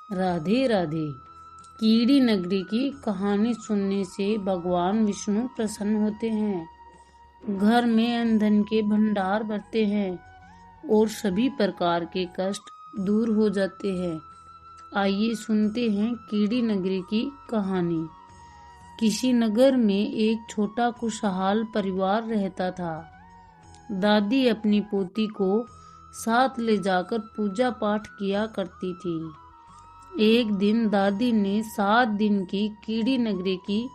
राधे राधे। कीड़ी नगरी की कहानी सुनने से भगवान विष्णु प्रसन्न होते हैं। घर में ईंधन के भंडार भरते हैं और सभी प्रकार के कष्ट दूर हो जाते हैं। आइए सुनते हैं कीड़ी नगरी की कहानी। किसी नगर में एक छोटा खुशहाल परिवार रहता था। दादी अपनी पोती को साथ ले जाकर पूजा पाठ किया करती थी। एक दिन दादी ने 7 दिन की कीड़ी नगरी की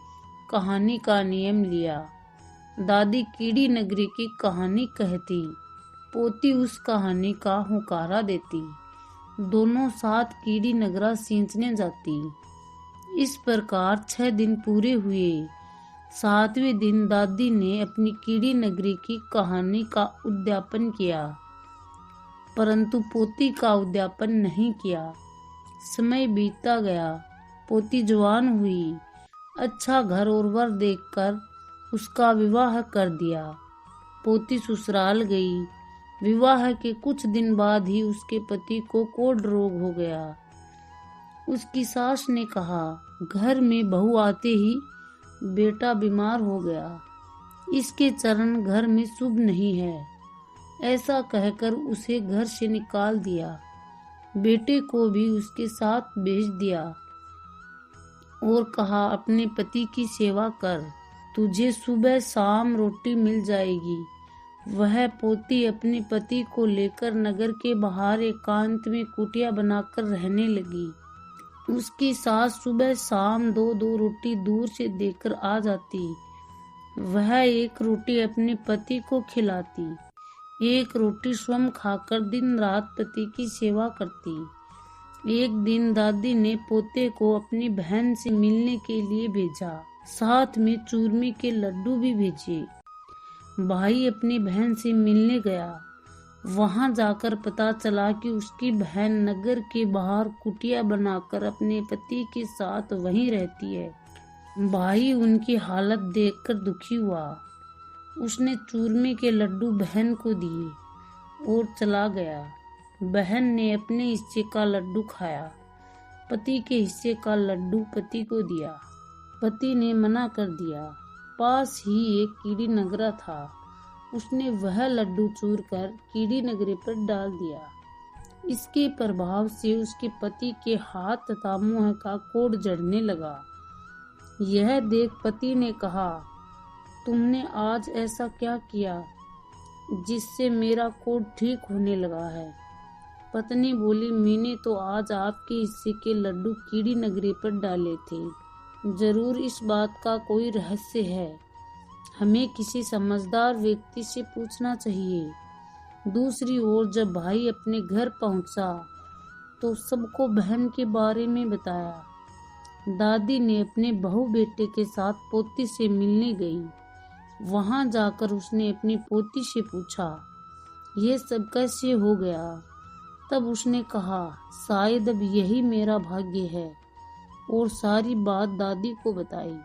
कहानी का नियम लिया। दादी कीड़ी नगरी की कहानी कहती, पोती उस कहानी का हुकारा देती। दोनों साथ कीड़ी नगरा सींचने जाती। इस प्रकार 6 दिन पूरे हुए। 7वें दिन दादी ने अपनी कीड़ी नगरी की कहानी का उद्यापन किया, परंतु पोती का उद्यापन नहीं किया। समय बीतता गया। पोती जवान हुई। अच्छा घर और वर देखकर उसका विवाह कर दिया। पोती ससुराल गई। विवाह के कुछ दिन बाद ही उसके पति को कोढ़ रोग हो गया। उसकी सास ने कहा, घर में बहू आते ही बेटा बीमार हो गया। इसके चरण घर में शुभ नहीं है। ऐसा कहकर उसे घर से निकाल दिया। बेटे को भी उसके साथ भेज दिया और कहा, अपने पति की सेवा कर, तुझे सुबह शाम रोटी मिल जाएगी। वह पोती अपने पति को लेकर नगर के बाहर एकांत में कुटिया बनाकर रहने लगी। उसकी सास सुबह शाम 2-2 रोटी दूर से देकर आ जाती। वह एक रोटी अपने पति को खिलाती, एक रोटी स्वयं खाकर दिन रात पति की सेवा करती। एक दिन दादी ने पोते को अपनी बहन से मिलने के लिए भेजा। साथ में चूरमे के लड्डू भी भेजे। भाई अपनी बहन से मिलने गया। वहां जाकर पता चला कि उसकी बहन नगर के बाहर कुटिया बनाकर अपने पति के साथ वहीं रहती है। भाई उनकी हालत देखकर दुखी हुआ। उसने चूरमे के लड्डू बहन को दिए और चला गया। बहन ने अपने हिस्से का लड्डू खाया। पति के हिस्से का लड्डू पति को दिया। पति ने मना कर दिया। पास ही एक कीड़ी नगरा था। उसने वह लड्डू चूर कर कीड़ी नगरे पर डाल दिया। इसके प्रभाव से उसके पति के हाथ तथा मुंह का कोढ़ जड़ने लगा। यह देख पति ने कहा, तुमने आज ऐसा क्या किया जिससे मेरा कोढ़ ठीक होने लगा है? पत्नी बोली, मैंने तो आज आपके हिस्से के लड्डू कीड़ी नगरी पर डाले थे। जरूर इस बात का कोई रहस्य है। हमें किसी समझदार व्यक्ति से पूछना चाहिए। दूसरी ओर जब भाई अपने घर पहुंचा तो सबको बहन के बारे में बताया। दादी ने अपने बहू बेटे के साथ पोती से मिलने गई। वहां जाकर उसने अपनी पोती से पूछा, यह सब कैसे हो गया? तब उसने कहा, शायद अब यही मेरा भाग्य है, और सारी बात दादी को बताई।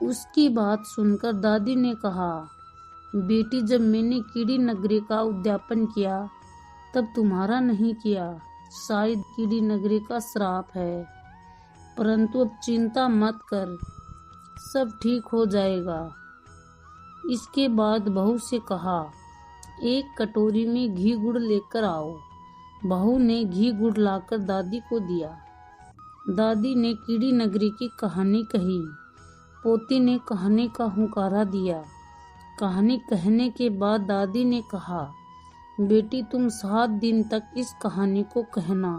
उसकी बात सुनकर दादी ने कहा, बेटी, जब मैंने कीड़ी नगरी का उद्यापन किया तब तुम्हारा नहीं किया। शायद कीड़ी नगरी का श्राप है, परंतु अब चिंता मत कर, सब ठीक हो जाएगा। इसके बाद बहू से कहा, एक कटोरी में घी गुड़ लेकर आओ। बहू ने घी गुड़ लाकर दादी को दिया। दादी ने कीड़ी नगरी की कहानी कही। पोती ने कहानी का हुंकारा दिया। कहानी कहने के बाद दादी ने कहा, बेटी, तुम 7 दिन तक इस कहानी को कहना,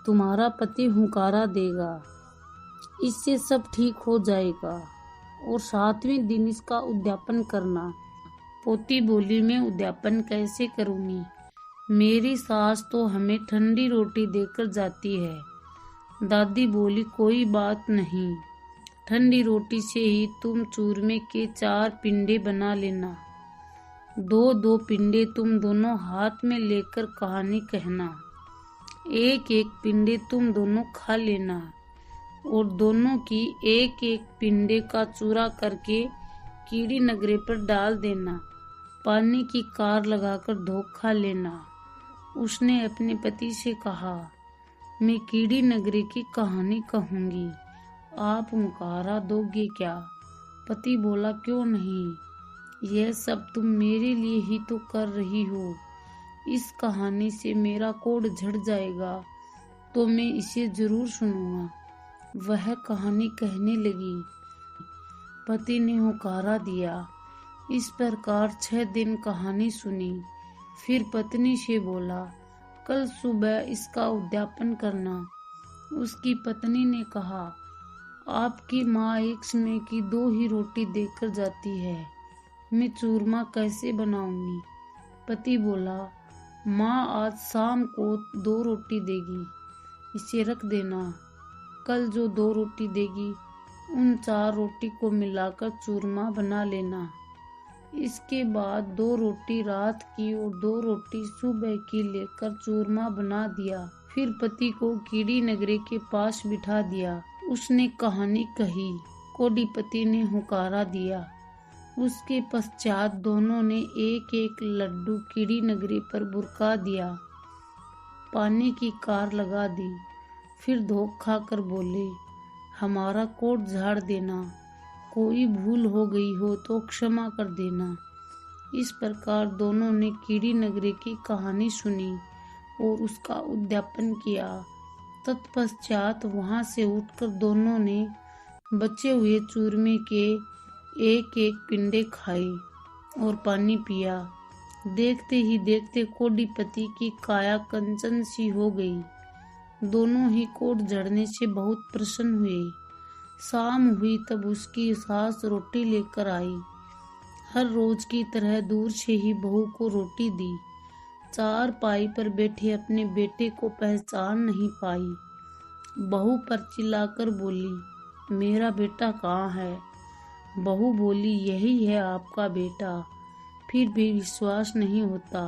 तुम्हारा पति हुंकारा देगा, इससे सब ठीक हो जाएगा, और 7वें दिन इसका उद्यापन करना। पोती बोली, मैं उद्यापन कैसे करूंगी? मेरी सास तो हमें ठंडी रोटी देकर जाती है। दादी बोली, कोई बात नहीं, ठंडी रोटी से ही तुम चूरमे के 4 पिंडे बना लेना। 2-2 पिंडे तुम दोनों हाथ में लेकर कहानी कहना। 1-1 पिंडे तुम दोनों खा लेना, और दोनों की 1-1 पिंडे का चूरा करके कीड़ी नगरे पर डाल देना। पानी की कार लगाकर धोखा लेना। उसने अपने पति से कहा, मैं कीड़ी नगरी की कहानी कहूँगी, आप मुकारा दोगे क्या? पति बोला, क्यों नहीं, यह सब तुम मेरे लिए ही तो कर रही हो। इस कहानी से मेरा कोढ़ झड़ जाएगा तो मैं इसे जरूर सुनूंगा। वह कहानी कहने लगी। पति ने हुकारा दिया। इस प्रकार 6 दिन कहानी सुनी। फिर पत्नी से बोला, कल सुबह इसका उद्यापन करना। उसकी पत्नी ने कहा, आपकी माँ एक समय की 2 ही रोटी देकर जाती है, मैं चूरमा कैसे बनाऊंगी? पति बोला, माँ आज शाम को 2 रोटी देगी, इसे रख देना। कल जो 2 रोटी देगी उन 4 रोटी को मिलाकर चूरमा बना लेना। इसके बाद 2 रोटी रात की और 2 रोटी सुबह की लेकर चूरमा बना दिया। फिर पति को कीड़ी नगरी के पास बिठा दिया। उसने कहानी कही। कोडीपति ने हुकारा दिया। उसके पश्चात दोनों ने एक एक लड्डू कीड़ी नगरी पर बुरका दिया, पानी की कार लगा दी। फिर धोख खाकर बोले, हमारा कोट झाड़ देना, कोई भूल हो गई हो तो क्षमा कर देना। इस प्रकार दोनों ने कीड़ी नगरी की कहानी सुनी और उसका उद्यापन किया। तत्पश्चात वहां से उठकर दोनों ने बचे हुए चूरमे के एक एक पिंडे खाए और पानी पिया। देखते ही देखते कोडीपति की काया कंचन सी हो गई। दोनों ही कोट झड़ने से बहुत प्रसन्न हुए। शाम हुई तब उसकी सास रोटी लेकर आई। हर रोज की तरह दूर से ही बहू को रोटी दी। 4 पाई पर बैठे अपने बेटे को पहचान नहीं पाई। बहू पर चिल्लाकर बोली, मेरा बेटा कहाँ है? बहू बोली, यही है आपका बेटा। फिर भी विश्वास नहीं होता।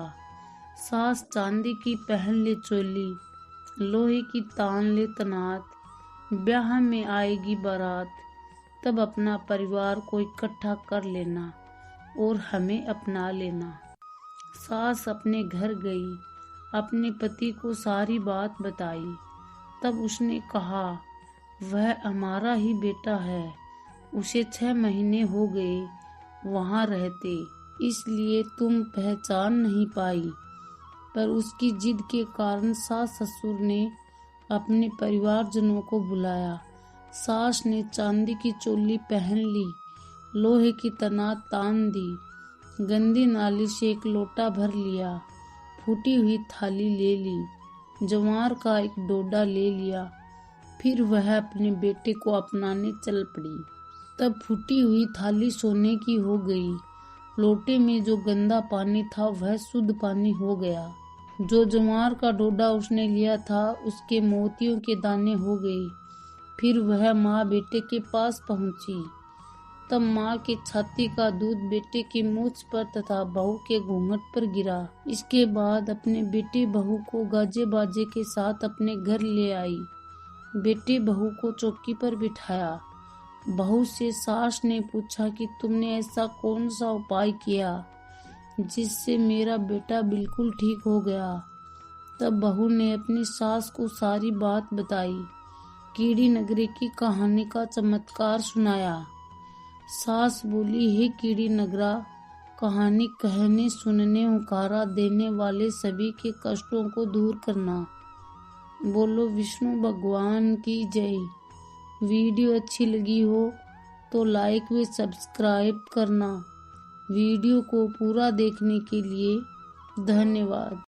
सास चांदी की पहन ले चोली, लोहे की तान ले तनात, ब्याह में आएगी बारात, तब अपना परिवार को इकट्ठा कर लेना और हमें अपना लेना। सास अपने घर गई, अपने पति को सारी बात बताई। तब उसने कहा, वह हमारा ही बेटा है, उसे 6 महीने हो गए वहां रहते, इसलिए तुम पहचान नहीं पाई। पर उसकी जिद के कारण सास ससुर ने अपने परिवारजनों को बुलाया। सास ने चांदी की चोली पहन ली, लोहे की तनात तान दी, गंदी नाली से एक लोटा भर लिया, फूटी हुई थाली ले ली, जवार का एक डोडा ले लिया। फिर वह अपने बेटे को अपनाने चल पड़ी। तब फूटी हुई थाली सोने की हो गई। लोटे में जो गंदा पानी था वह शुद्ध पानी हो गया। जो जवार का डोडा उसने लिया था उसके मोतियों के दाने हो गए। फिर वह माँ बेटे के पास पहुंची। तब माँ की छाती का दूध बेटे की मूछ पर तथा बहू के घूंघट पर गिरा। इसके बाद अपने बेटे बहू को गाजे बाजे के साथ अपने घर ले आई। बेटे बहू को चौकी पर बिठाया। बहू से सास ने पूछा कि तुमने ऐसा कौन सा उपाय किया जिससे मेरा बेटा बिल्कुल ठीक हो गया। तब बहू ने अपनी सास को सारी बात बताई, कीड़ी नगरी की कहानी का चमत्कार सुनाया। सास बोली, हे कीड़ी नगरा, कहानी कहने सुनने हुकारा देने वाले सभी के कष्टों को दूर करना। बोलो विष्णु भगवान की जय। वीडियो अच्छी लगी हो तो लाइक व सब्सक्राइब करना। वीडियो को पूरा देखने के लिए धन्यवाद।